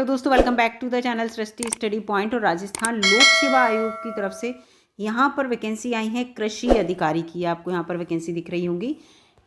Hello दोस्तों, welcome back to the channel Srishti study point. और राजस्थान लोक सेवा आयोग की तरफ से यहाँ पर वैकेंसी आई है कृषि अधिकारी की। आपको यहाँ पर वैकेंसी दिख रही होंगी,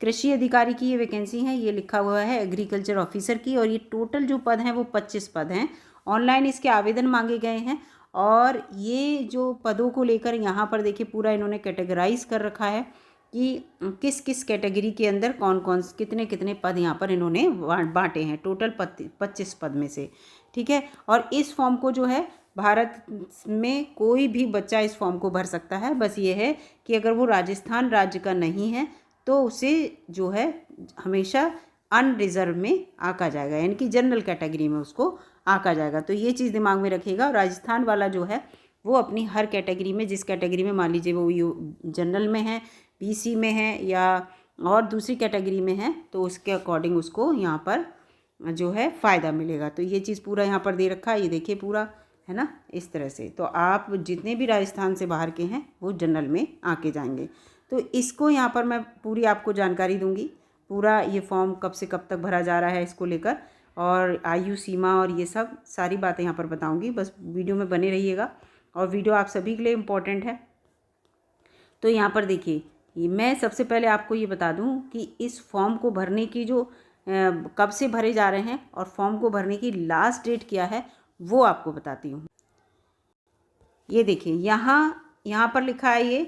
कृषि अधिकारी की ये वैकेंसी है। ये लिखा हुआ है एग्रीकल्चर ऑफिसर की, और ये टोटल जो पद हैं वो 25 पद हैं। ऑनलाइन इसके आवेदन मांगे गए हैं, और ये जो पदों को लेकर यहाँ पर देखिए पूरा इन्होंने कैटेगराइज कर रखा है कि किस किस कैटेगरी के अंदर कौन कौन कितने कितने पद यहाँ पर इन्होंने बांटे हैं, टोटल 25 पद में से। ठीक है, और इस फॉर्म को जो है भारत में कोई भी बच्चा इस फॉर्म को भर सकता है। बस ये है कि अगर वो राजस्थान राज्य का नहीं है तो उसे जो है हमेशा अनरिजर्व में आंका जाएगा, यानी कि जनरल कैटेगरी में उसको आंका जाएगा। तो ये चीज़ दिमाग में रखिएगा। और राजस्थान वाला जो है वो अपनी हर कैटेगरी में, जिस कैटेगरी में मान लीजिए वो जनरल में है, बीसी में है, या और दूसरी कैटेगरी में है, तो उसके अकॉर्डिंग उसको यहाँ पर जो है फ़ायदा मिलेगा। तो ये चीज़ पूरा यहाँ पर दे रखा है, ये देखिए पूरा है ना, इस तरह से। तो आप जितने भी राजस्थान से बाहर के हैं वो जनरल में आके जाएंगे। तो इसको यहाँ पर मैं पूरी आपको जानकारी दूंगी, पूरा ये फॉर्म कब से कब तक भरा जा रहा है इसको लेकर, और आयु सीमा और ये सब सारी बातें यहाँ पर बताऊँगी। बस वीडियो में बने रहिएगा, और वीडियो आप सभी के लिए इम्पोर्टेंट है। तो यहाँ पर देखिए, मैं सबसे पहले आपको ये बता दूँ कि इस फॉर्म को भरने की जो कब से भरे जा रहे हैं और फॉर्म को भरने की लास्ट डेट क्या है वो आपको बताती हूँ। ये देखिए यहाँ पर लिखा है ये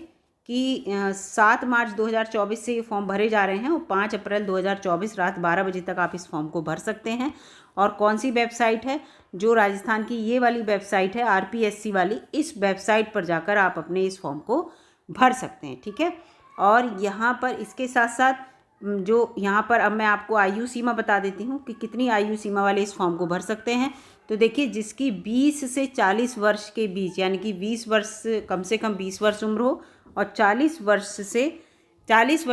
कि 7 मार्च 2024 से ये फॉर्म भरे जा रहे हैं, और 5 अप्रैल 2024 रात 12 बजे तक आप इस फॉर्म को भर सकते हैं। और कौन सी वेबसाइट है? जो राजस्थान की ये वाली वेबसाइट है RPSC वाली, इस वेबसाइट पर जाकर आप अपने इस फॉर्म को भर सकते हैं। ठीक है, और यहाँ पर इसके साथ साथ जो यहाँ पर अब मैं आपको आयु सीमा बता देती हूँ कि कितनी आयु सीमा वाले इस फॉर्म को भर सकते हैं। तो देखिए, जिसकी 20 से 40 वर्ष के बीच, यानी कि 20 वर्ष कम से कम 20 वर्ष उम्र हो, और 40 वर्ष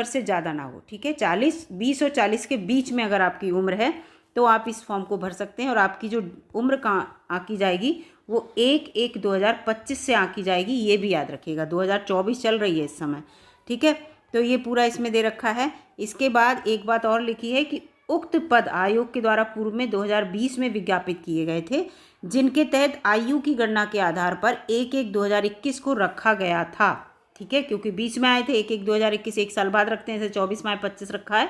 से ज़्यादा ना हो। ठीक है, 20 और 40 के बीच में अगर आपकी उम्र है तो आप इस फॉर्म को भर सकते हैं। और आपकी जो उम्र कहाँ आंकी जाएगी वो 1/1/2025 से आंकी जाएगी, ये भी याद रखिएगा। 2024 चल रही है इस समय। ठीक है, तो ये पूरा इसमें दे रखा है। इसके बाद एक बात और लिखी है कि उक्त पद आयोग के द्वारा पूर्व में 2020 में विज्ञापित किए गए थे, जिनके तहत आयु की गणना के आधार पर 1/1/2021 को रखा गया था। ठीक है, क्योंकि बीच में आए थे 1/1/2021, एक साल बाद रखते हैं, जैसे 24 में 25 रखा है।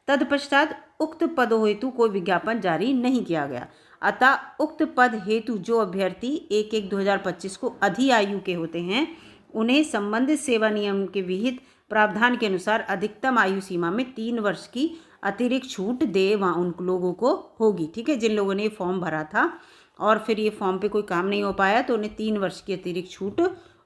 तत्पश्चात उक्त पदों हेतु कोई विज्ञापन जारी नहीं किया गया। अतः उक्त पद हेतु जो अभ्यर्थी 1/1/2025 को अधि आयु के होते हैं, उन्हें संबंधित सेवा नियम के विहित प्रावधान के अनुसार अधिकतम आयु सीमा में 3 वर्ष की अतिरिक्त छूट दे वहाँ उन लोगों को होगी। ठीक है, जिन लोगों ने ये फॉर्म भरा था और फिर ये फॉर्म पे कोई काम नहीं हो पाया तो उन्हें 3 वर्ष की अतिरिक्त छूट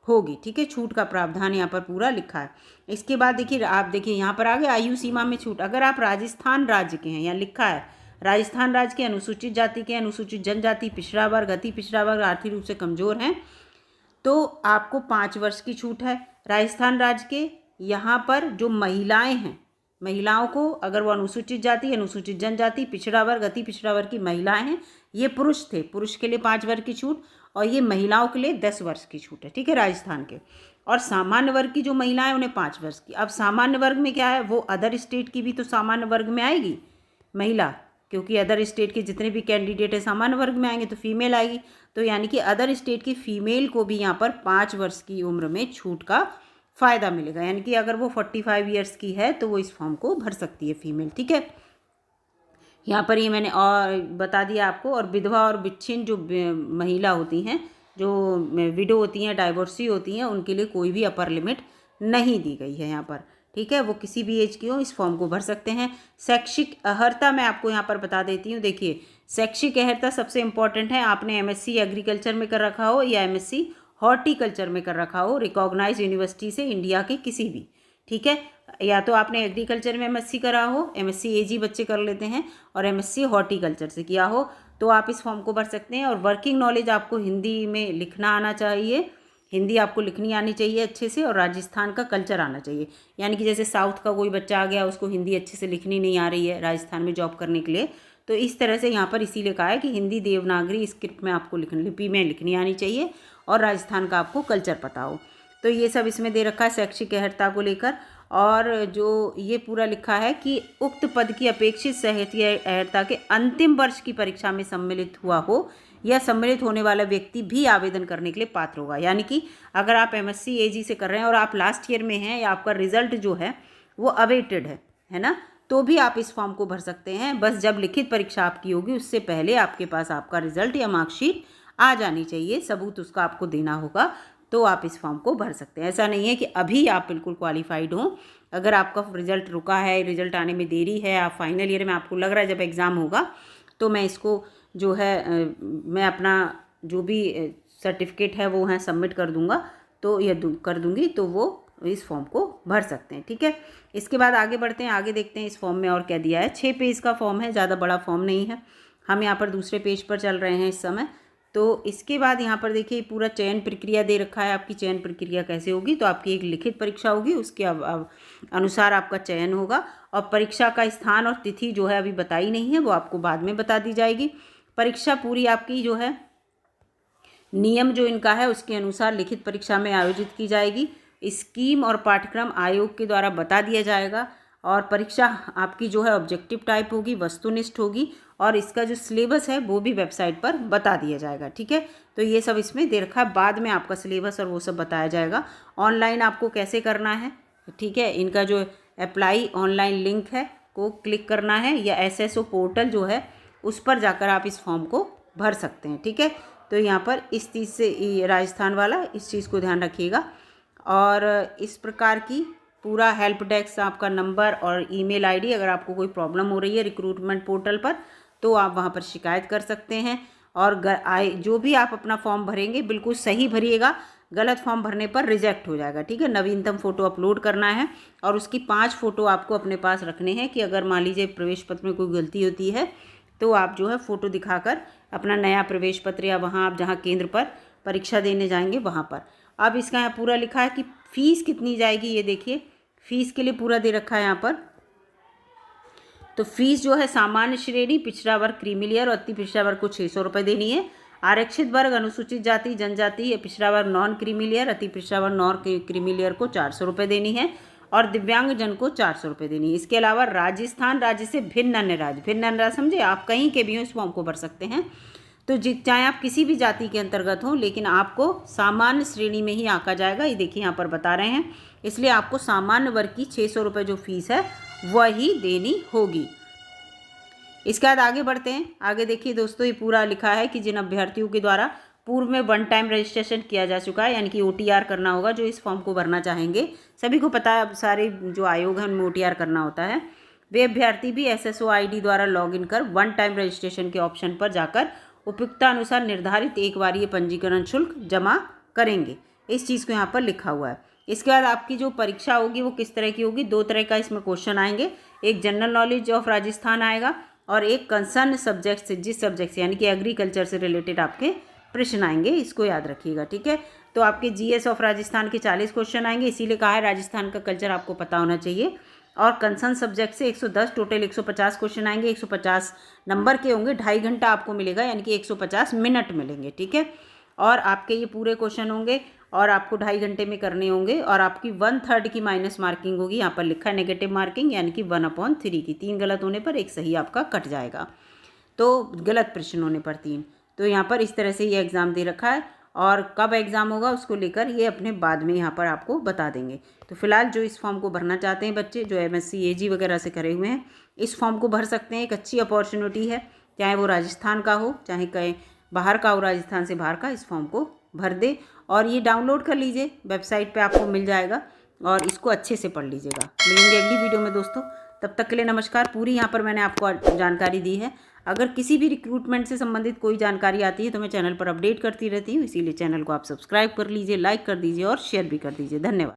होगी। ठीक है, छूट का प्रावधान यहाँ पर पूरा लिखा है। इसके बाद देखिए, आप देखिए यहाँ पर आगे आयु सीमा में छूट। अगर आप राजस्थान राज्य के हैं, यहाँ लिखा है राजस्थान राज्य के, अनुसूचित जाति के, अनुसूचित जनजाति, पिछड़ा वर्ग, अति पिछड़ा वर्ग, आर्थिक रूप से कमजोर हैं, तो आपको 5 वर्ष की छूट है। राजस्थान राज्य के यहाँ पर जो महिलाएं हैं, महिलाओं को, अगर वो अनुसूचित जाति, अनुसूचित जनजाति, पिछड़ा वर्ग, अति पिछड़ा वर्ग की महिलाएं हैं, ये पुरुष थे, पुरुष के लिए 5 वर्ष की छूट, और ये महिलाओं के लिए 10 वर्ष की छूट है। ठीक है, राजस्थान के। और सामान्य वर्ग की जो महिलाएं, उन्हें 5 वर्ष की। अब सामान्य वर्ग में क्या है, वो अदर स्टेट की भी तो सामान्य वर्ग में आएगी महिला, क्योंकि अदर स्टेट के जितने भी कैंडिडेट है सामान्य वर्ग में आएंगे तो फीमेल आएगी। तो यानी कि अदर स्टेट की फीमेल को भी यहाँ पर 5 वर्ष की उम्र में छूट का फ़ायदा मिलेगा। यानी कि अगर वो 45 ईयर्स की है तो वो इस फॉर्म को भर सकती है, फीमेल। ठीक है, यहाँ पर ये मैंने और बता दिया आपको। और विधवा और विच्छिन्न जो महिला होती हैं, जो विडो होती हैं, डाइवोर्सी होती हैं, उनके लिए कोई भी अपर लिमिट नहीं दी गई है यहाँ पर। ठीक है, वो किसी भी एज की हो इस फॉर्म को भर सकते हैं। शैक्षिक अर्हता मैं आपको यहाँ पर बता देती हूँ। देखिए, शैक्षिक अर्हता सबसे इंपॉर्टेंट है। आपने MSc एग्रीकल्चर में कर रखा हो या MSc हॉर्टिकल्चर में कर रखा हो, रिकॉग्नाइज यूनिवर्सिटी से, इंडिया के किसी भी। ठीक है, या तो आपने एग्रीकल्चर में MSc करा हो, MSc AG बच्चे कर लेते हैं, और MSc हॉर्टिकल्चर से किया हो, तो आप इस फॉर्म को भर सकते हैं। और वर्किंग नॉलेज आपको हिंदी में लिखना आना चाहिए, हिंदी आपको लिखनी आनी चाहिए अच्छे से, और राजस्थान का कल्चर आना चाहिए। यानी कि जैसे साउथ का कोई बच्चा आ गया, उसको हिंदी अच्छे से लिखनी नहीं आ रही है राजस्थान में जॉब करने के लिए, तो इस तरह से यहाँ पर इसीलिए कहा है कि हिंदी देवनागरी स्क्रिप्ट में आपको लिपि में लिखनी आनी चाहिए, और राजस्थान का आपको कल्चर पता हो। तो ये सब इसमें दे रखा है शैक्षिक अर्हता को लेकर। और जो ये पूरा लिखा है कि उक्त पद की अपेक्षित साहित्य अर्हता के अंतिम वर्ष की परीक्षा में सम्मिलित हुआ हो या सम्मिलित होने वाला व्यक्ति भी आवेदन करने के लिए पात्र होगा। यानी कि अगर आप MSc AG से कर रहे हैं और आप लास्ट ईयर में हैं या आपका रिजल्ट जो है वो अवेटेड है ना, तो भी आप इस फॉर्म को भर सकते हैं। बस जब लिखित परीक्षा आपकी होगी उससे पहले आपके पास आपका रिजल्ट या मार्कशीट आ जानी चाहिए, सबूत उसका आपको देना होगा, तो आप इस फॉर्म को भर सकते हैं। ऐसा नहीं है कि अभी आप बिल्कुल क्वालिफाइड हों। अगर आपका रिजल्ट रुका है, रिजल्ट आने में देरी है, आप फाइनल ईयर में आपको लग रहा है जब एग्ज़ाम होगा तो मैं इसको जो है मैं अपना जो भी सर्टिफिकेट है वो है सबमिट कर दूंगा, तो ये कर दूंगी, तो वो इस फॉर्म को भर सकते हैं। ठीक है, इसके बाद आगे बढ़ते हैं, आगे देखते हैं इस फॉर्म में और क्या दिया है। 6 पेज का फॉर्म है, ज़्यादा बड़ा फॉर्म नहीं है। हम यहाँ पर दूसरे पेज पर चल रहे हैं इस समय। तो इसके बाद यहाँ पर देखिए पूरा चयन प्रक्रिया दे रखा है। आपकी चयन प्रक्रिया कैसे होगी, तो आपकी एक लिखित परीक्षा होगी, उसके अनुसार आपका चयन होगा और परीक्षा का स्थान और तिथि जो है अभी बताई नहीं है, वो आपको बाद में बता दी जाएगी। परीक्षा पूरी आपकी जो है नियम जो इनका है उसके अनुसार लिखित परीक्षा में आयोजित की जाएगी। स्कीम और पाठ्यक्रम आयोग के द्वारा बता दिया जाएगा और परीक्षा आपकी जो है ऑब्जेक्टिव टाइप होगी, वस्तुनिष्ठ होगी और इसका जो सिलेबस है वो भी वेबसाइट पर बता दिया जाएगा। ठीक है, तो ये सब इसमें दे रखा है, बाद में आपका सिलेबस और वो सब बताया जाएगा। ऑनलाइन आपको कैसे करना है, ठीक है, इनका जो अप्लाई ऑनलाइन लिंक है को क्लिक करना है या SSO पोर्टल जो है उस पर जाकर आप इस फॉर्म को भर सकते हैं। ठीक है, तो यहाँ पर इस चीज़ से राजस्थान वाला इस चीज़ को ध्यान रखिएगा। और इस प्रकार की पूरा हेल्प डेस्क आपका नंबर और ईमेल आईडी, अगर आपको कोई प्रॉब्लम हो रही है रिक्रूटमेंट पोर्टल पर तो आप वहाँ पर शिकायत कर सकते हैं। और जो भी आप अपना फॉर्म भरेंगे बिल्कुल सही भरिएगा, गलत फॉर्म भरने पर रिजेक्ट हो जाएगा। ठीक है, नवीनतम फ़ोटो अपलोड करना है और उसकी 5 फ़ोटो आपको अपने पास रखने हैं कि अगर मान लीजिए प्रवेश पत्र में कोई गलती होती है तो आप जो है फ़ोटो दिखाकर अपना नया प्रवेश पत्र या वहाँ आप जहाँ केंद्र पर परीक्षा देने जाएंगे वहाँ पर। अब इसका यहाँ पूरा लिखा है कि फ़ीस कितनी जाएगी, ये देखिए फ़ीस के लिए पूरा दे रखा है यहाँ पर। तो फीस जो है सामान्य श्रेणी, पिछड़ा वर्ग, क्रीमी लेयर और अति पिछड़ा वर्ग को 600 रुपये देनी है। आरक्षित वर्ग, अनुसूचित जाति, जनजाति, पिछड़ा वर्ग, नॉन क्रीमी लेयर, अति पिछड़ा वर्ग, नॉन क्रीमी लेयर को 400 रुपये देनी है और दिव्यांग जन को 400 रुपये देनी है। इसके अलावा राजस्थान राज्य से भिन्न अन्य राज्य, भिन्न अन्य राज्य समझे, आप कहीं के भी हो इस फॉर्म को भर सकते हैं। तो चाहे आप किसी भी जाति के अंतर्गत हो, लेकिन आपको सामान्य श्रेणी में ही आंका जाएगा, ये देखिए यहाँ पर बता रहे हैं। इसलिए आपको सामान्य वर्ग की 600 रुपये जो फीस है वही देनी होगी। इसके बाद आगे बढ़ते हैं। आगे देखिए दोस्तों, ये पूरा लिखा है कि जिन अभ्यर्थियों के द्वारा पूर्व में 1 टाइम रजिस्ट्रेशन किया जा चुका है, यानी कि OTR करना होगा, जो इस फॉर्म को भरना चाहेंगे, सभी को पता है, सारे जो आयोग हैं उनमें OTR करना होता है, वे अभ्यर्थी भी SSO ID द्वारा लॉगिन कर 1 टाइम रजिस्ट्रेशन के ऑप्शन पर जाकर उपयुक्तानुसार निर्धारित एक बार ये पंजीकरण शुल्क जमा करेंगे। इस चीज़ को यहाँ पर लिखा हुआ है। इसके बाद आपकी जो परीक्षा होगी वो किस तरह की होगी, 2 तरह का इसमें क्वेश्चन आएंगे। एक जनरल नॉलेज ऑफ राजस्थान आएगा और एक कंसर्न सब्जेक्ट से, जिस सब्जेक्ट से यानी कि एग्रीकल्चर से रिलेटेड आपके प्रश्न आएंगे, इसको याद रखिएगा। ठीक है, तो आपके GS ऑफ राजस्थान के 40 क्वेश्चन आएंगे, इसीलिए कहा है राजस्थान का कल्चर आपको पता होना चाहिए। और कंसर्न सब्जेक्ट से 110, टोटल 150 क्वेश्चन आएंगे, 150 नंबर के होंगे, 2.5 घंटा आपको मिलेगा, यानी कि 150 मिनट मिलेंगे। ठीक है, और आपके ये पूरे क्वेश्चन होंगे और आपको 2.5 घंटे में करने होंगे और आपकी 1/3 की माइनस मार्किंग होगी। यहाँ पर लिखा है नेगेटिव मार्किंग, यानी कि 1/3 की, 3 गलत होने पर 1 सही आपका कट जाएगा, तो गलत प्रश्न होने पर 3। तो यहाँ पर इस तरह से ये एग्ज़ाम दे रखा है और कब एग्ज़ाम होगा उसको लेकर ये अपने बाद में यहाँ पर आपको बता देंगे। तो फिलहाल जो इस फॉर्म को भरना चाहते हैं बच्चे, जो MSc AG वगैरह से करे हुए हैं, इस फॉर्म को भर सकते हैं। एक अच्छी अपॉर्चुनिटी है, चाहे वो राजस्थान का हो, चाहे कहीं बाहर का हो, राजस्थान से बाहर का, इस फॉर्म को भर दे और ये डाउनलोड कर लीजिए, वेबसाइट पे आपको मिल जाएगा और इसको अच्छे से पढ़ लीजिएगा। मिलेंगे अगली वीडियो में दोस्तों, तब तक के लिए नमस्कार। पूरी यहाँ पर मैंने आपको जानकारी दी है। अगर किसी भी रिक्रूटमेंट से संबंधित कोई जानकारी आती है तो मैं चैनल पर अपडेट करती रहती हूँ, इसीलिए चैनल को आप सब्सक्राइब कर लीजिए, लाइक कर दीजिए और शेयर भी कर दीजिए। धन्यवाद।